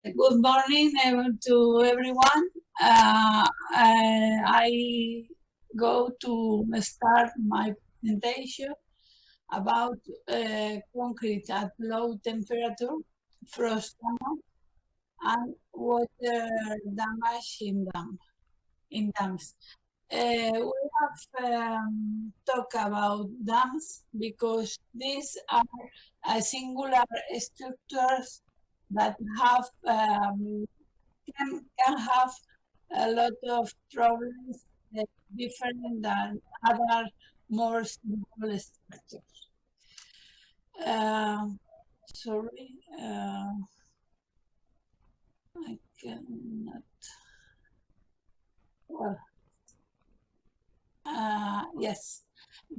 Good morning to everyone. I go to start my presentation about concrete at low temperature, frost damage, and water damage in dams. We have talked about dams because these are singular structures that have can have a lot of problems different than other more simple structures. Sorry, I cannot. Well, yes,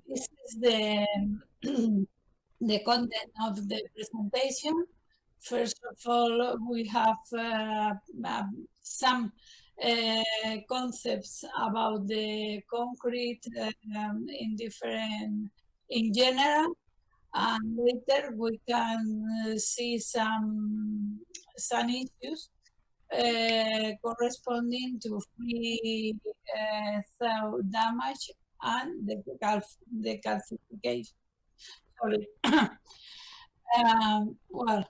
this is the the content of the presentation. First of all, we have some concepts about the concrete in general, and later we can see some issues corresponding to freeze-thaw damage and the decalcification. Sorry. Well,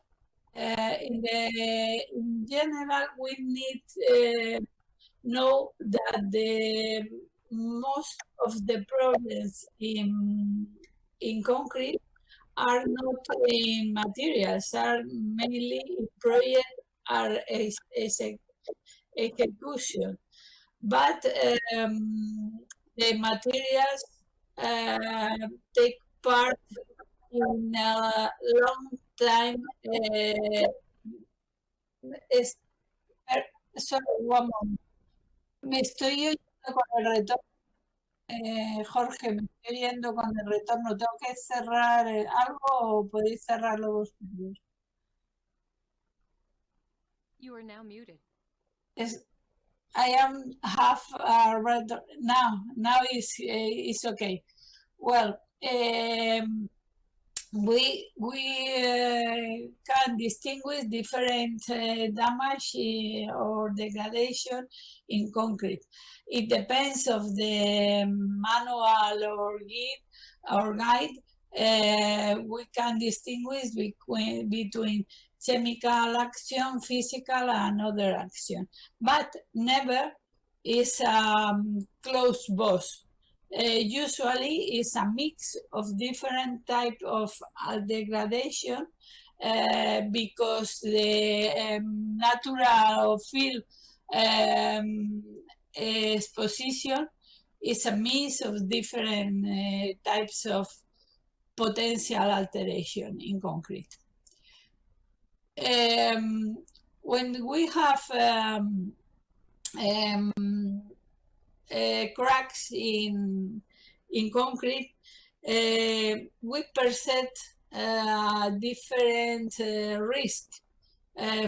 in general, we need know that the most of the problems in concrete are not in materials, are mainly in project are execution. But the materials take part in a long time. Sorry, one moment. Me estoy oyendo con el retorno. Jorge, me estoy oyendo con el retorno. ¿Tengo que cerrar algo o podéis cerrarlo vosotros? You are now muted. I am half now is okay. Well, we can distinguish different damage or degradation in concrete. It depends of the manual or guide. We can distinguish between chemical action, physical, and other action, but never is close both. Usually is a mix of different type of degradation because the natural field exposition is a mix of different types of potential alteration in concrete. When we have cracks in concrete, we perceive different risk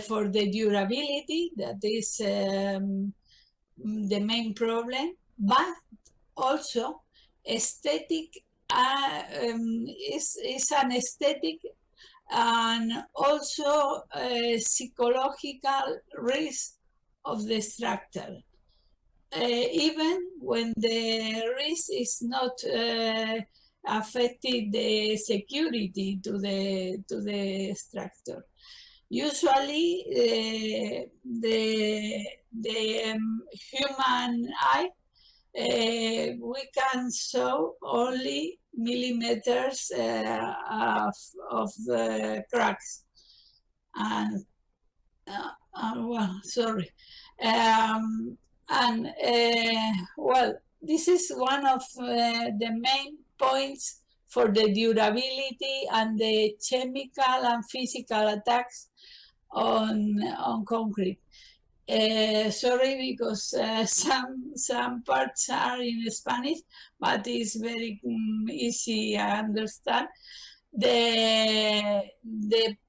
for the durability, that is the main problem, but also aesthetic is an aesthetic and also psychological risk of the structure. Even when the risk is not affecting the security to the structure. Usually, the human eye, we can show only millimeters of the cracks. And well, sorry. Well, this is one of the main points for the durability and the chemical and physical attacks on concrete. Sorry, because some parts are in Spanish, but it's very easy to understand. The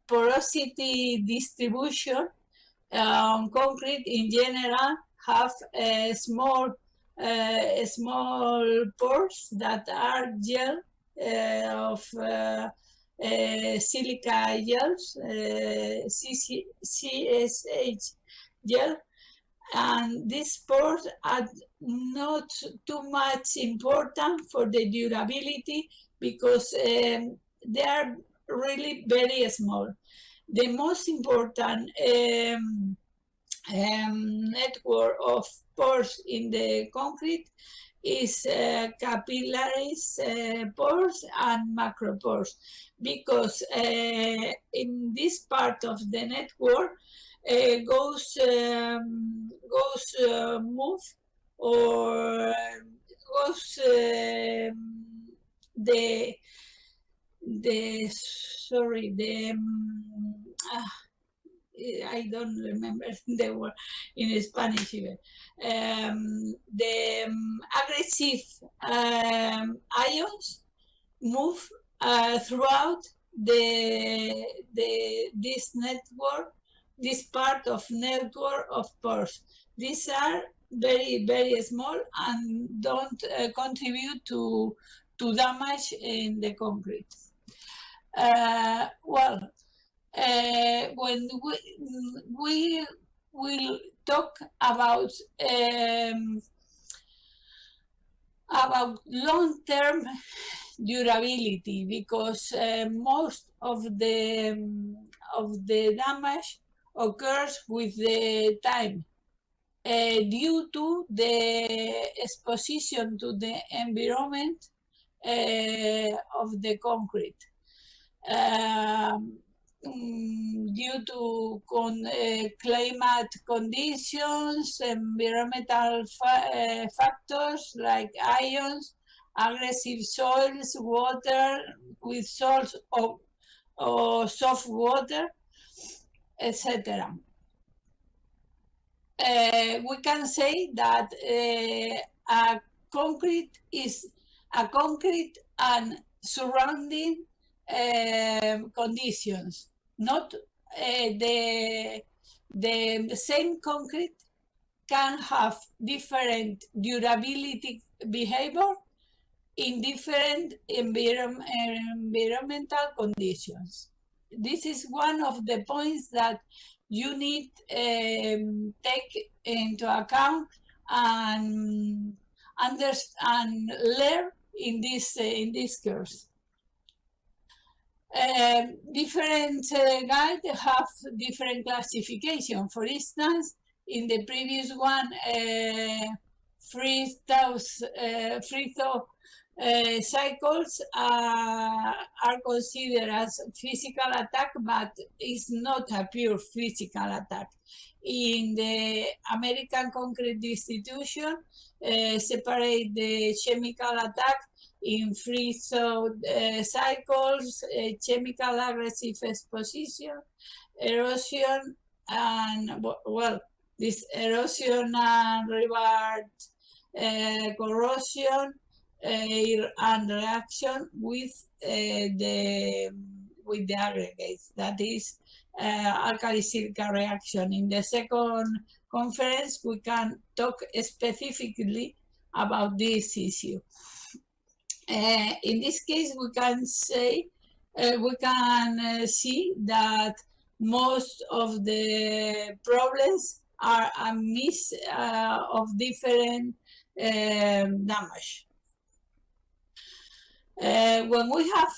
porosity distribution on concrete in general have small pores that are gel of silica gels, CSIC gel, and these pores are not too much important for the durability because they are really very small. The most important network of pores in the concrete is capillaries pores and macropores, because in this part of the network move or goes I don't remember the word in Spanish even. The aggressive ions move throughout this network, this part of network of pores. These are very, very small and don't contribute to damage in the concrete. When we will talk about long-term durability, because most of the damage occurs with the time due to the exposition to the environment of the concrete. Due to climate conditions, environmental factors like ions, aggressive soils, water with salts or soft water, etc. We can say that a concrete is a concrete and surrounding conditions, not the same concrete can have different durability behavior in different environmental conditions. This is one of the points that you need take into account and understand, learn in this course. Different guides have different classification. For instance, in the previous one, freeze-thaw cycles are considered as physical attack, but it's not a pure physical attack. In the American Concrete Institution, separate the chemical attack in freeze-thaw cycles, chemical aggressive exposition, erosion, and well, this erosion and revert corrosion and reaction with the aggregates, that is alkali silica reaction. In the second conference, we can talk specifically about this issue. In this case, we can say see that most of the problems are a mix of different damage. When we have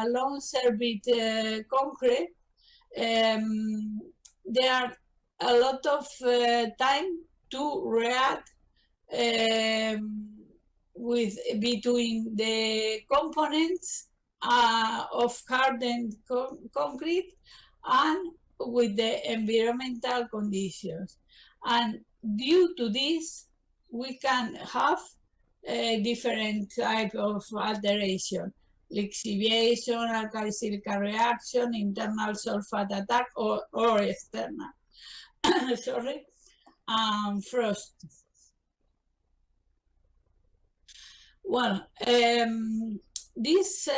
long service concrete, there are a lot of time to react between the components of hardened concrete and with the environmental conditions. And due to this, we can have different type of alteration: lixiviation, alkali silica reaction, internal sulfate attack, or external. Sorry, frost. Well, this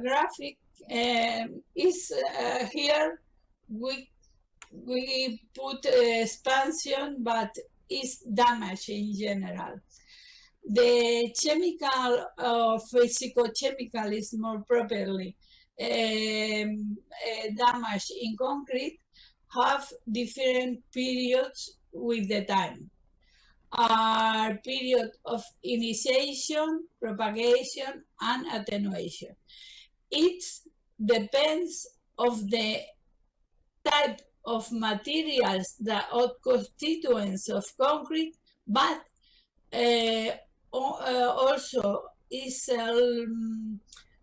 graphic is here. We put expansion, but it's damage in general. The chemical or physicochemical is more properly damage in concrete have different periods with the time. Are period of initiation, propagation, and attenuation. It depends of the type of materials that are constituents of concrete, but also is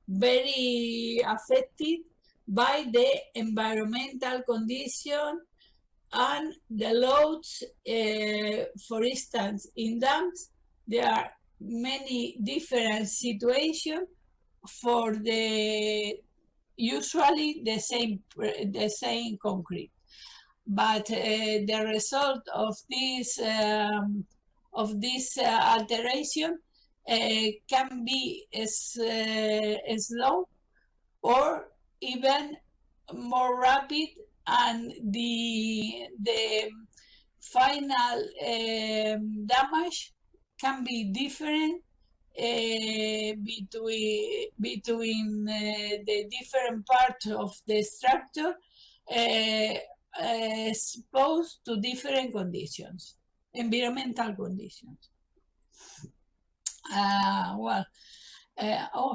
very affected by the environmental condition and the loads. For instance, in dams, there are many different situations for the usually the same concrete, but the result of this alteration can be slow or even more rapid, and the final damage can be different between the different parts of the structure, exposed to different conditions, environmental conditions.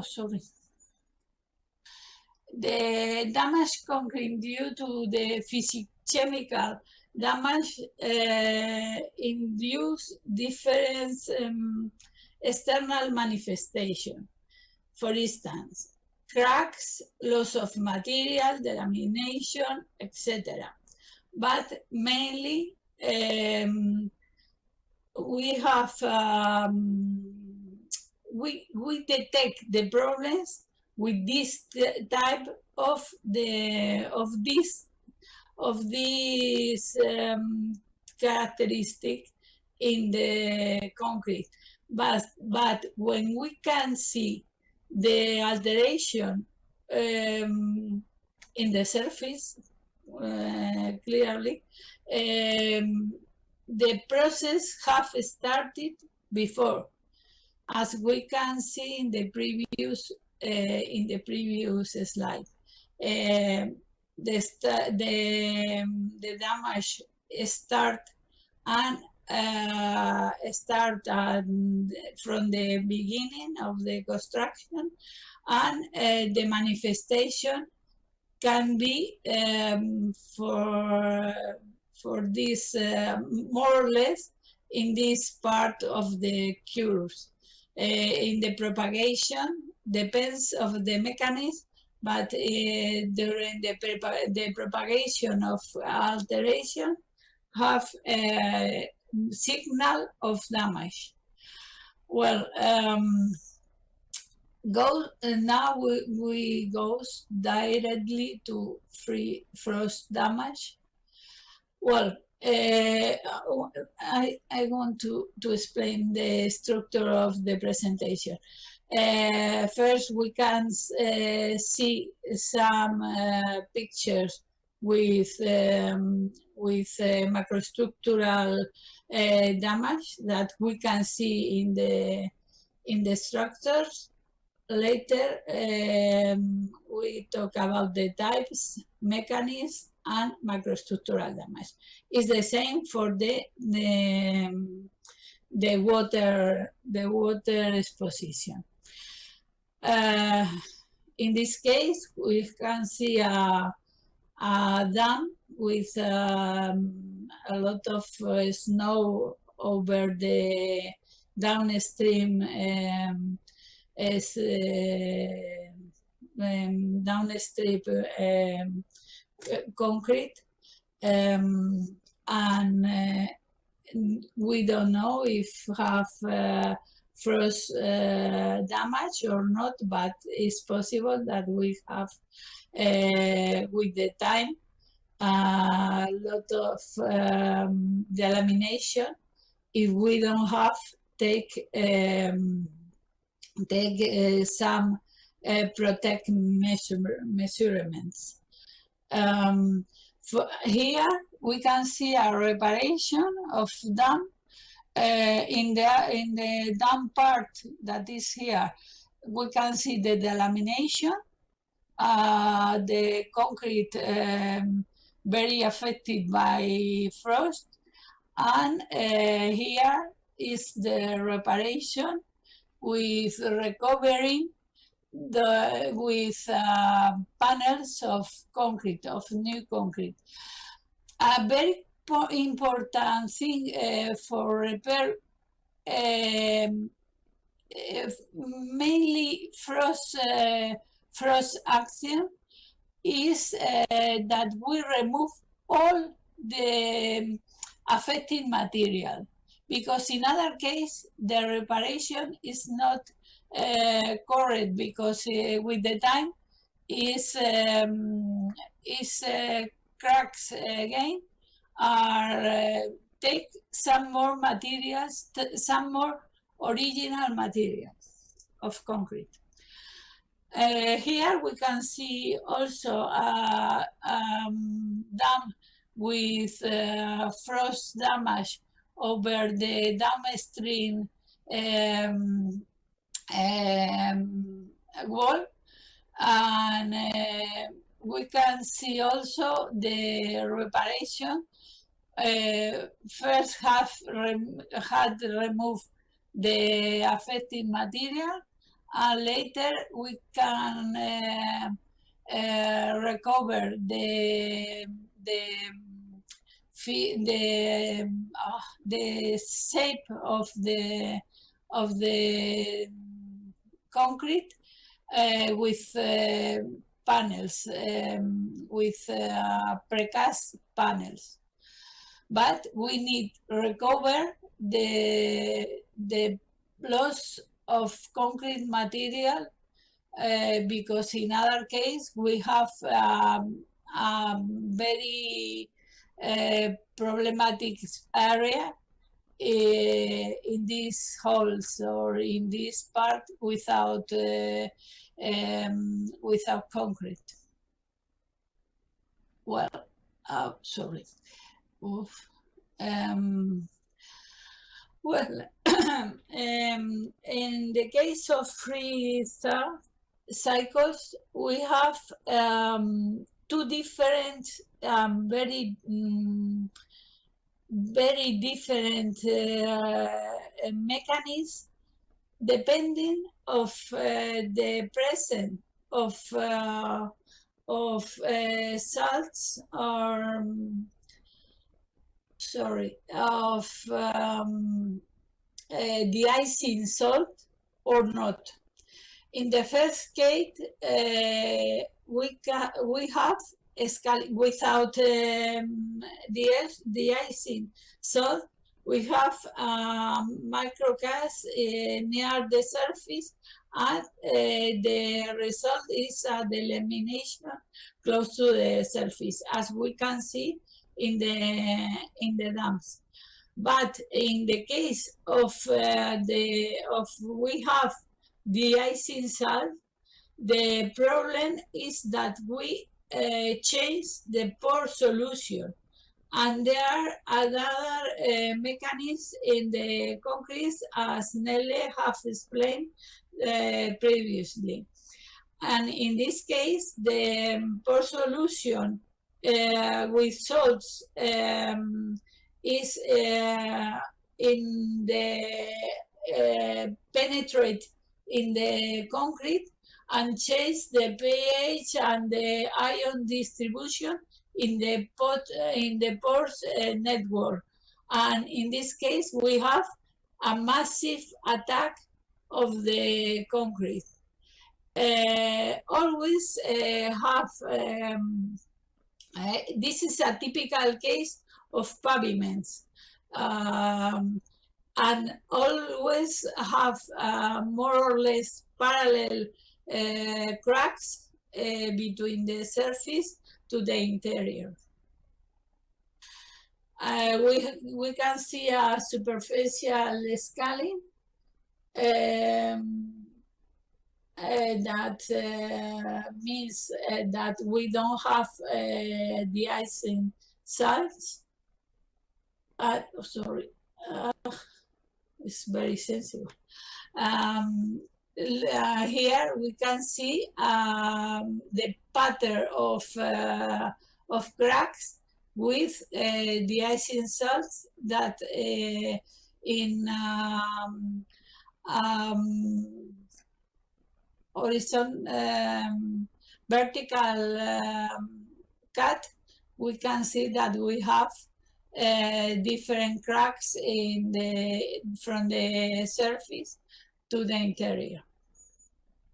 Sorry. The damage concrete due to the physicochemical damage induce different external manifestation. For instance, cracks, loss of material, delamination, etc. But mainly we have we detect the problems with this type of this characteristic in the concrete. But when we can see the alteration in the surface clearly, the process have started before, as we can see in the previous slide. The damage start from the beginning of the construction, and the manifestation can be for this more or less in this part of the curves. In the propagation depends of the mechanism, but during the propagation of alteration have a signal of damage. Well, now we go directly to free frost damage. Well, I want to explain the structure of the presentation. First, we can see some pictures with macrostructural damage that we can see in the structures. Later, we talk about the types, mechanisms, and macrostructural damage. It's the same for the water exposition. In this case, we can see a dam with a lot of snow over the downstream concrete, and we don't know if have frost damage or not, but it's possible that we have with the time a lot of delamination if we don't have take some protect measurements. Here we can see a reparation of dam. In the dam part that is here, we can see the delamination the concrete very affected by frost. And here is the reparation with recovering with panels of concrete, of new concrete. A very important thing for repair, mainly frost action, is that we remove all the affected material, because in other case the reparation is not correct, because with the time is cracks again, are take some more materials, some more original materials of concrete. Here we can see also a dam with frost damage over the downstream wall, and we can see also the reparation. First had removed the affected material, and later we can recover the shape of the concrete with panels, with precast panels. But we need to recover the loss of concrete material, because in other case we have very problematic area in these holes or in this part without concrete. Well, sorry. Oof. Well, in the case of freeze-thaw cycles, we have two different, very different mechanisms, depending of the presence of salts, or of de-icing salt or not. In the first case, we have without de-icing salt, we have microcast near the surface, and the result is the elimination close to the surface, as we can see in the dams. But in the case of we have de-icing salt, the problem is that we change the pore solution, and there are other mechanisms in the concrete, as Nelle have explained previously. And in this case, the pore solution with salts is in the penetrate in the concrete and change the pH and the ion distribution in the pores network. And in this case, we have a massive attack of the concrete. Always have this is a typical case of pavements, and always have more or less parallel cracks between the surface to the interior. We can see a superficial scaling that means that we don't have de-icing salts. Sorry, it's very sensitive. here we can see the pattern of cracks with de-icing salts that in vertical cut, we can see that we have different cracks in from the surface to the interior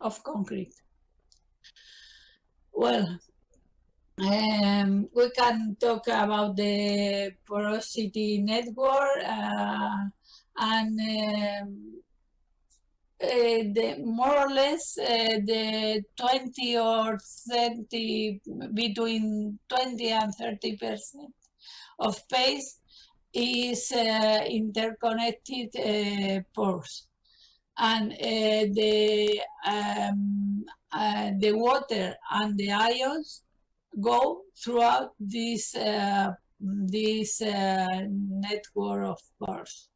of concrete. Well, we can talk about the porosity network and more or less the 20 or 30, between 20 and 30% of paste is interconnected pores, and the water and the ions go throughout this network of pores.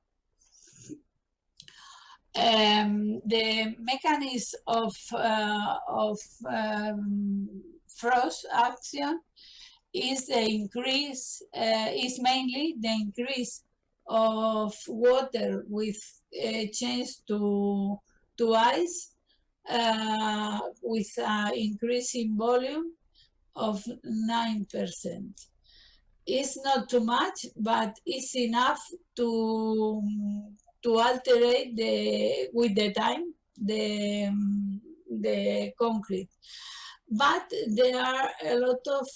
The mechanism of frost action is the increase, is mainly the increase of water with change to ice with increase in volume of 9%. It's not too much, but it's enough to alterate with the time the concrete. But there are a lot of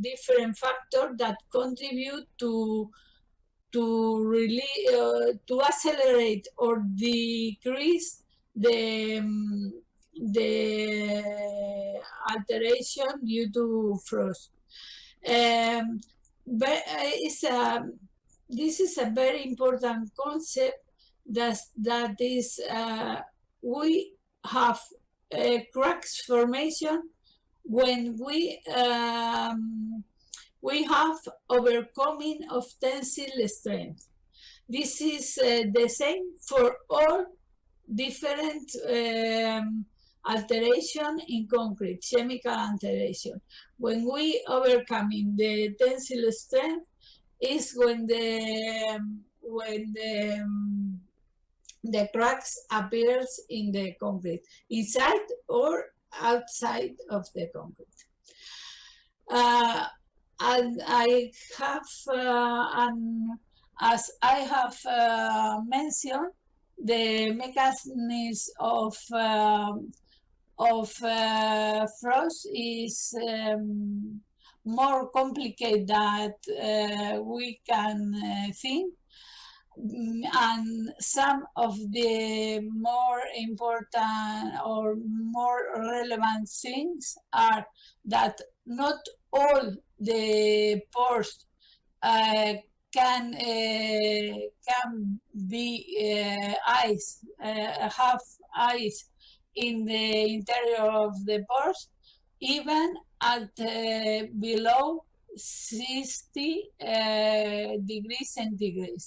different factors that contribute to accelerate or decrease the alteration due to frost. But this is a very important concept that is we have cracks formation when we have overcoming of tensile strength. This is the same for all different alteration in concrete, chemical alteration. When we overcoming the tensile strength is when the cracks appears in the concrete, inside or outside of the concrete. And I have, as I have mentioned, the mechanism of frost is more complicated than we can think. And some of the more important or more relevant things are that not all the pores can be ice, have ice in the interior of the pores, even at below 60 degrees centigrade.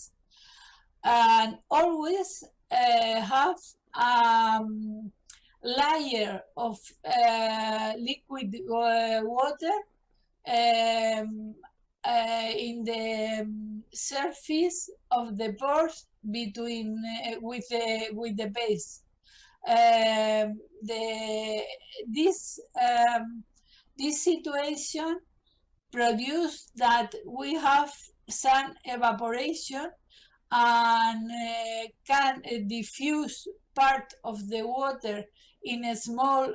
And always have layer of liquid water in the surface of the pores between with the base. This situation produced that we have some evaporation and can diffuse part of the water in a small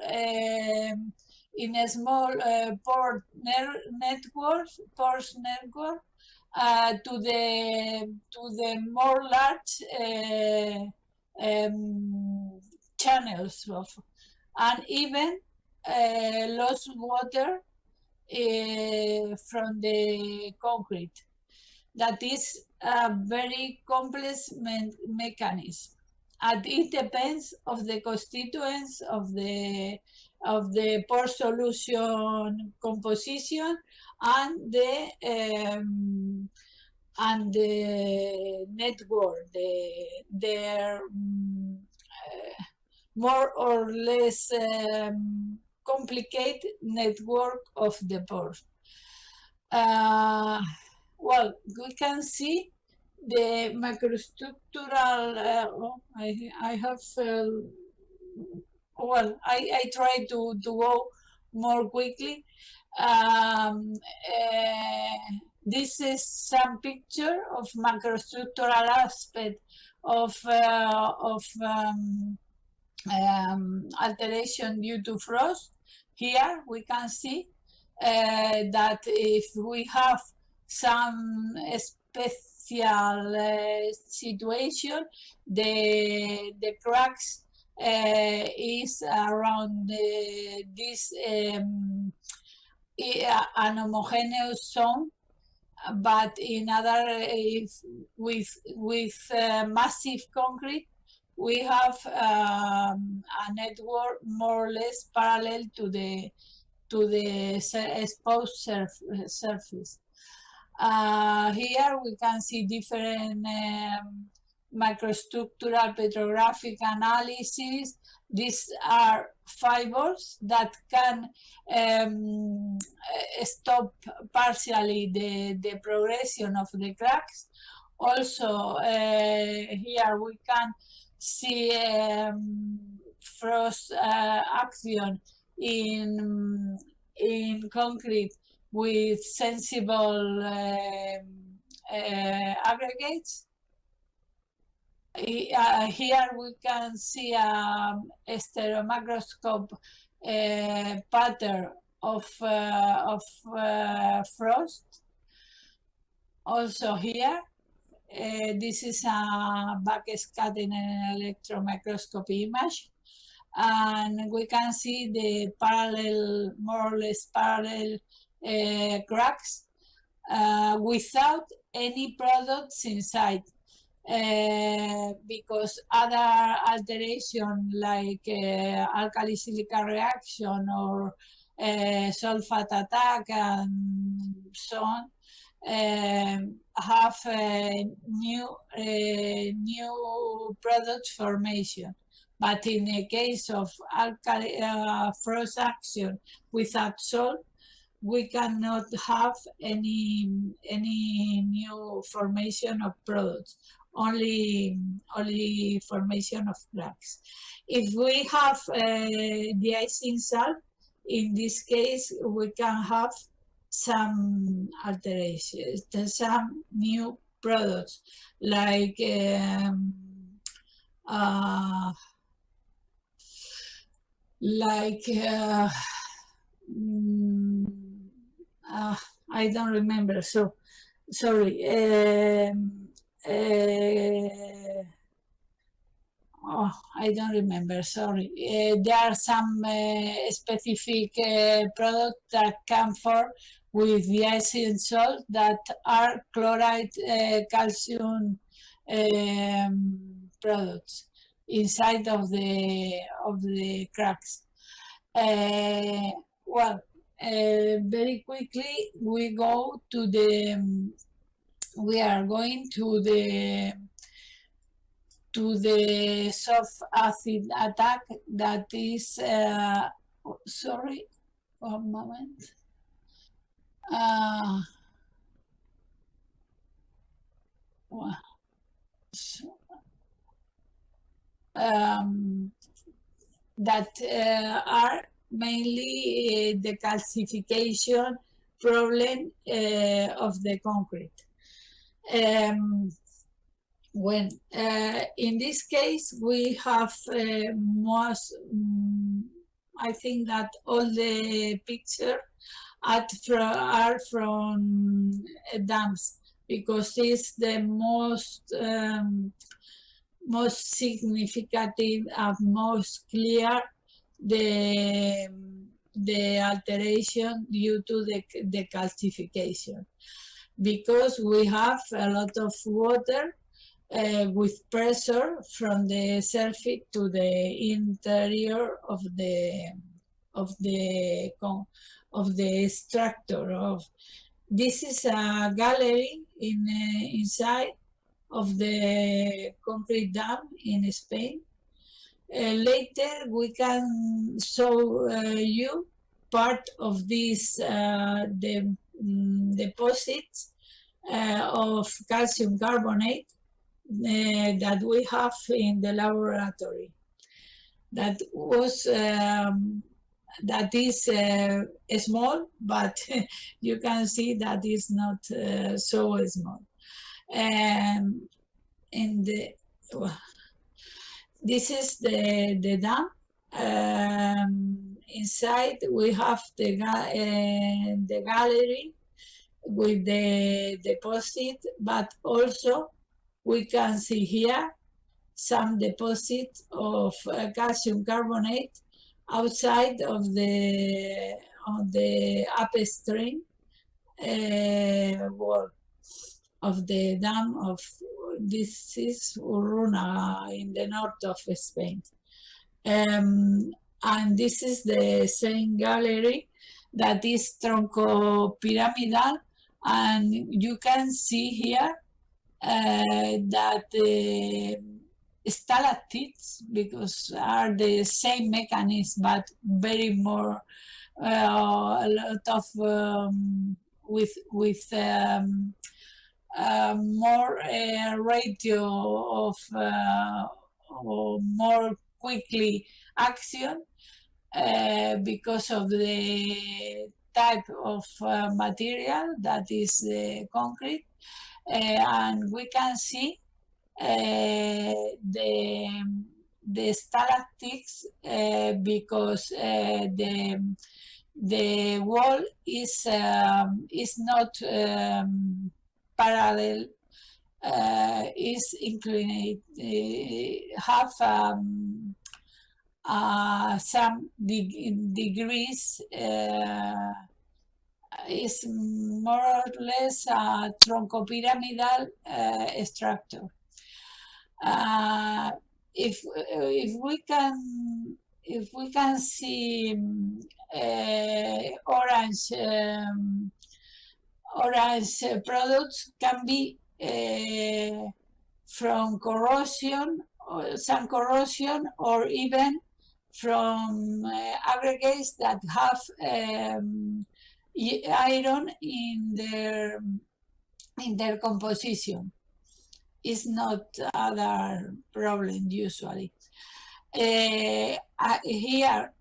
pore network to the more large channels of, and even lost water from the concrete. That is a very complex mechanism, and it depends of the constituents of the pore solution composition and the network, their more or less complicated network of the pores. Well, we can see the macrostructural. I have. Well, I try to go more quickly. This is some picture of macrostructural aspect of alteration due to frost. Here we can see that if we have some special situation, the cracks is around this an homogeneous zone, but in other with massive concrete, we have a network more or less parallel to the exposed surface. Here we can see different microstructural petrographic analysis. These are fibers that can stop partially the progression of the cracks. Also, here we can see frost action in concrete with sensible aggregates. Here we can see a stereomicroscope pattern of frost. Also here, this is a backscattering electron microscopy image, and we can see the parallel, more or less parallel cracks without any products inside. Because other alteration like alkali silica reaction or sulfate attack and so on have new product formation. But in the case of alkali frost action without salt, we cannot have any new formation of products. Only formation of cracks. If we have de-icing salt, in this case, we can have some alterations, some new products like I don't remember. So sorry. I don't remember, sorry. There are some specific products that come form with the icing salt that are chloride calcium products inside of the cracks. Well, very quickly we go to the we are going to the soft acid attack that is sorry, one moment. That are mainly the calcification problem of the concrete. When in this case we have I think that all the pictures are from dams, because it's the most significant and most clear the alteration due to the calcification, because we have a lot of water with pressure from the surface to the interior of the structure. This is a gallery inside of the concrete dam in Spain. Later we can show you part of these deposits of calcium carbonate that we have in the laboratory. That was that is small, but you can see that is not so small. In the this is the dam. Inside we have the gallery with the deposit, but also we can see here some deposit of calcium carbonate outside of the upstream wall of the dam of this is Uruna in the north of Spain. And this is the same gallery that is troncopyramidal, and you can see here that the stalactites, because are the same mechanism, but very more a lot of with more ratio of or more quickly action because of the type of material that is the concrete, and we can see the stalactites because the wall is not parallel, is inclined, have some degrees, is more or less a troncopyramidal structure. If we can see orange products can be from corrosion, or some corrosion, or even from aggregates that have iron in their composition. Is not other problem usually. Here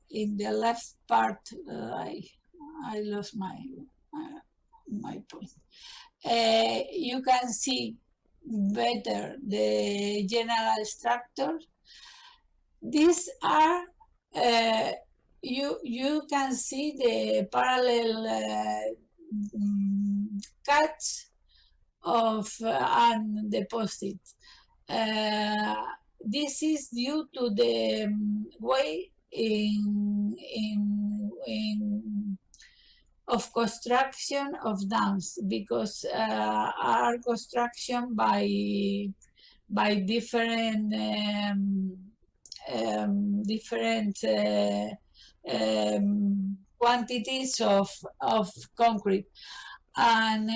in the left part, I lost my point. You can see better the general structure. These are you can see the parallel cuts of an deposit. This is due to the way of construction of dams, because are construction by different quantities of concrete, and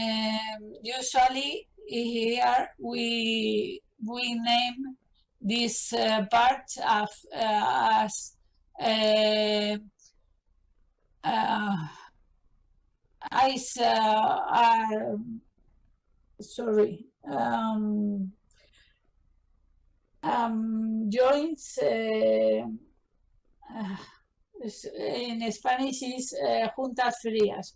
usually here we name this part of as ice sorry joints. In Spanish is juntas frías.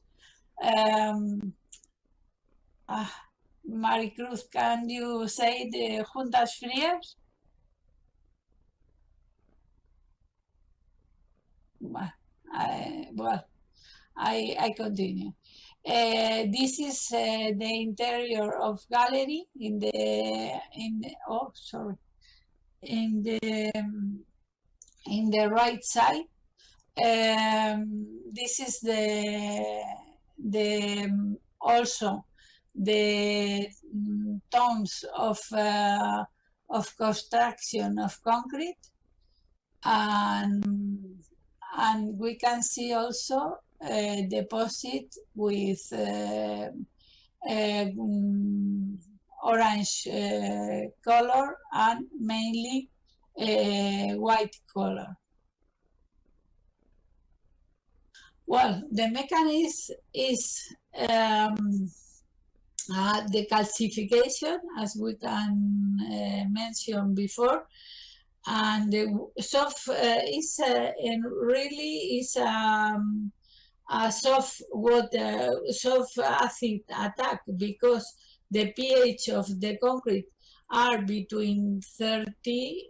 Maricruz, can you say the juntas frías? Well, I continue. This is the interior of gallery in the right side. This is also the tombs of construction of concrete, and we can see also deposit with orange color, and mainly white color. Well, the mechanism is decalcification, as we can mention before, and the soft is really is a soft acid attack, because the pH of the concrete are between 13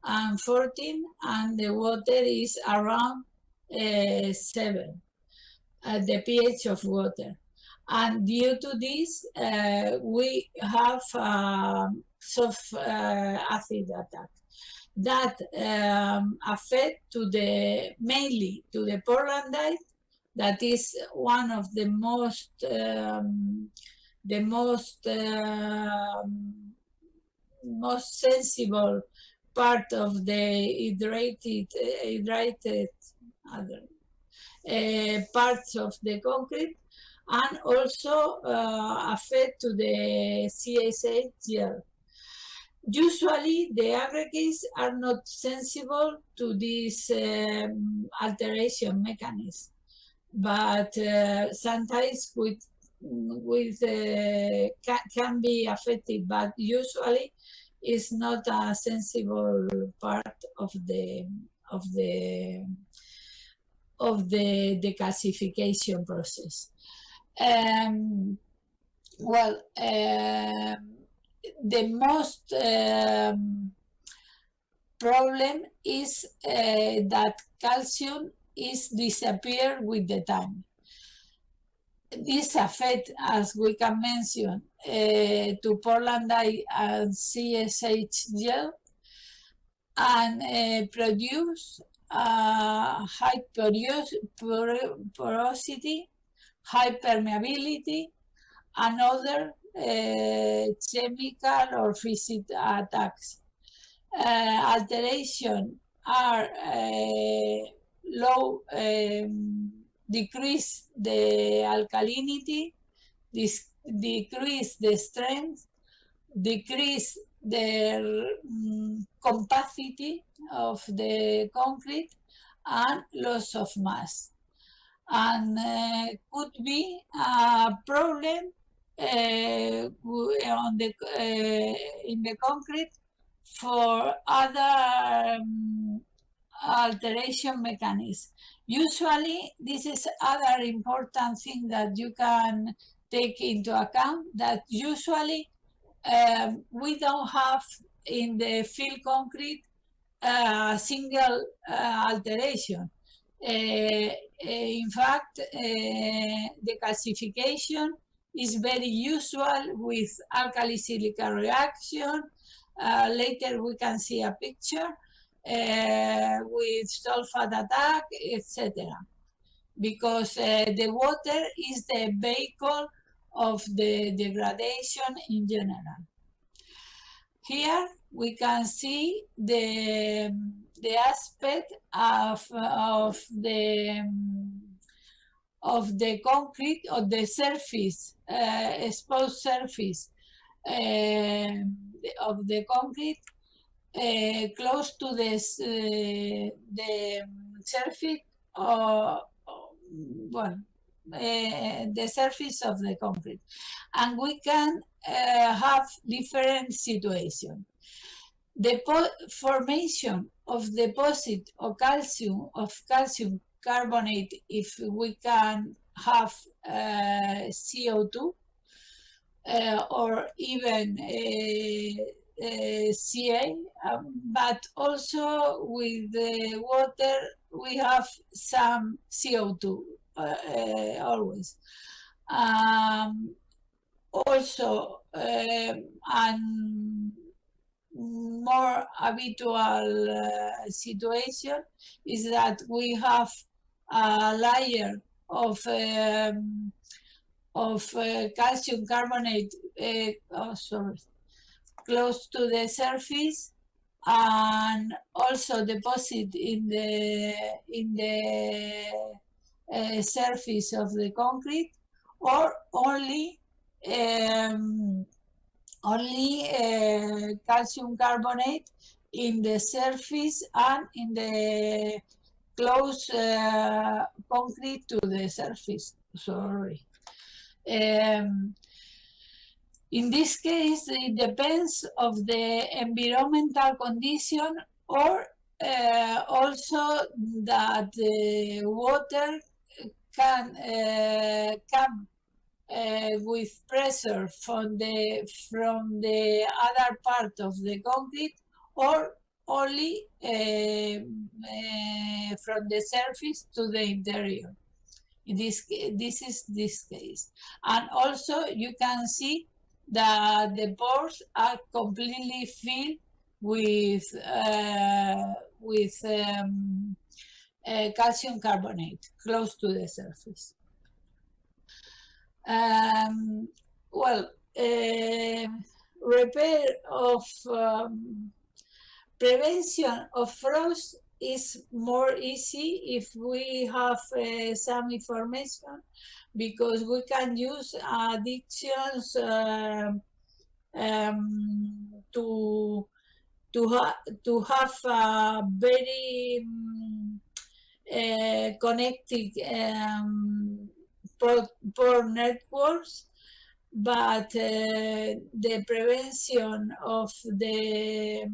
and 14, and the water is around 7, the pH of water. And due to this, we have soft acid attack that affect mainly to the Portlandite, that is one of the most sensible part of the hydrated parts of the concrete, and also affect to the CSIC gel. Usually, the aggregates are not sensible to this alteration mechanism, but sometimes can be affected, but usually is not a sensible part of the decalcification process. Well, the most problem is that calcium is disappear with the time. This affect, as we can mention, to Portlandite and CSIC gel, and produce high porosity, high permeability, and other chemical or physical attacks. Alteration are low, decrease the alkalinity, decrease the strength, decrease the compacity of the concrete, and loss of mass. And could be a problem in the concrete for other alteration mechanisms. Usually, this is other important thing that you can take into account, that usually we don't have in the field concrete a single alteration. In fact, decalcification is very usual with alkali-silica reaction. Later we can see a picture with sulfate attack, etc. Because the water is the vehicle of the degradation in general. Here we can see the aspect of the concrete, of the surface, exposed surface of the concrete, close to the surface, the surface of the concrete, and we can have different situations. The formation of deposit of calcium carbonate, if we can have CO2 or even Ca, but also with the water we have some CO2 always. Also, and more habitual situation is that we have a layer of calcium carbonate close to the surface, and also deposit in the surface of the concrete, or only only calcium carbonate in the surface and in the close concrete to the surface. Sorry. In this case, it depends of the environmental condition, or also that the water can come with pressure from the other part of the concrete, or only from the surface to the interior. In this is this case, and also you can see that the pores are completely filled with calcium carbonate close to the surface. Well, repair of prevention of frost is more easy if we have some information, because we can use addictions to have very connected pore networks, but the prevention of the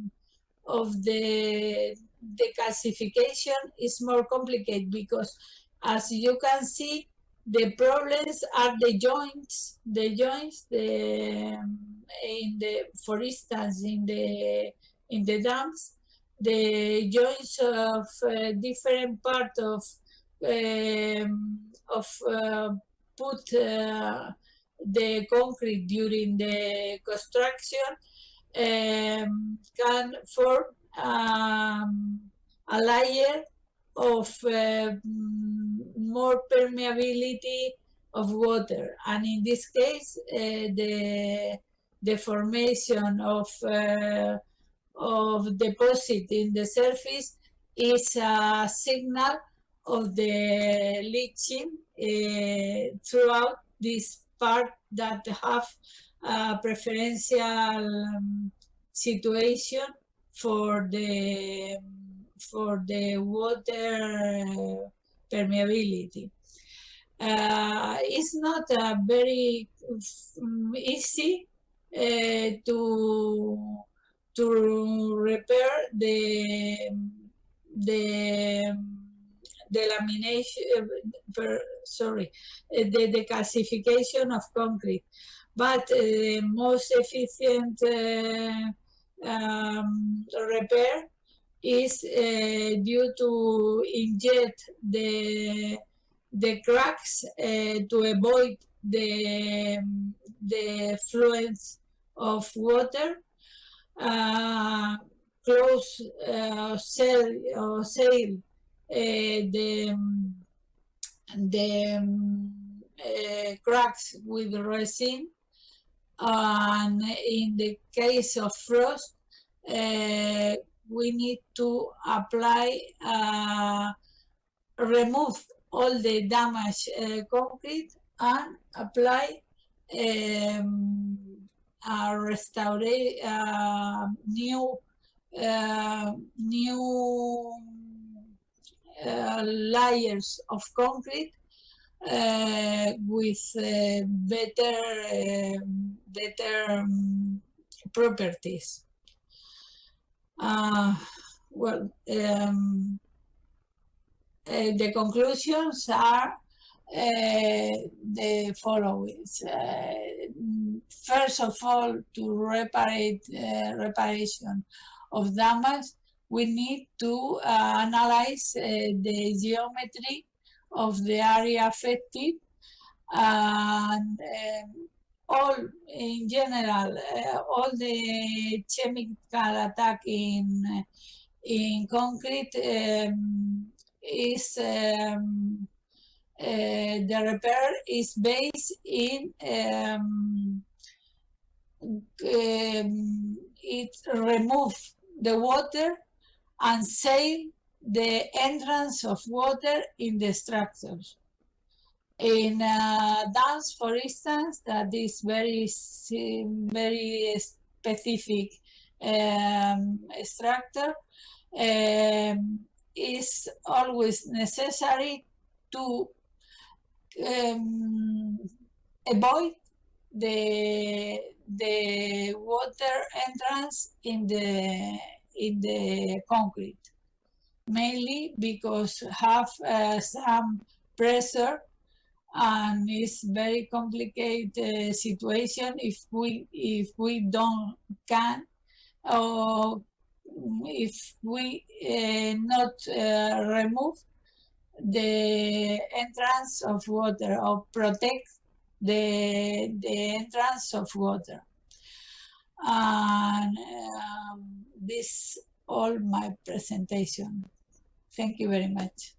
decalcification is more complicated, because as you can see, the problems are the joints, for instance, in the dams, the joints of different part of put the concrete during the construction can form a layer of more permeability of water, and in this case the formation of deposit in the surface is a signal of the leaching throughout this part that have a preferential situation for the water permeability. It's not very easy to repair the lamination, the decalcification of concrete, but the most efficient repair is due to inject the cracks to avoid the fluence of water, close sail the cracks with resin, and in the case of frost, we need to apply, remove all the damaged concrete and apply new layers of concrete with better properties. Well, the conclusions are the following. First of all, to reparation of damage, we need to analyze the geometry of the area affected, and all in general, all the chemical attack in concrete is the repair is based in it remove the water and seal the entrance of water in the structures. In dance, for instance, that is very specific structure, is always necessary to avoid the water entrance in the concrete, mainly because have some pressure, and it's very complicated situation if we don't can, or if we not remove the entrance of water or protect the entrance of water. And this all my presentation. Thank you very much.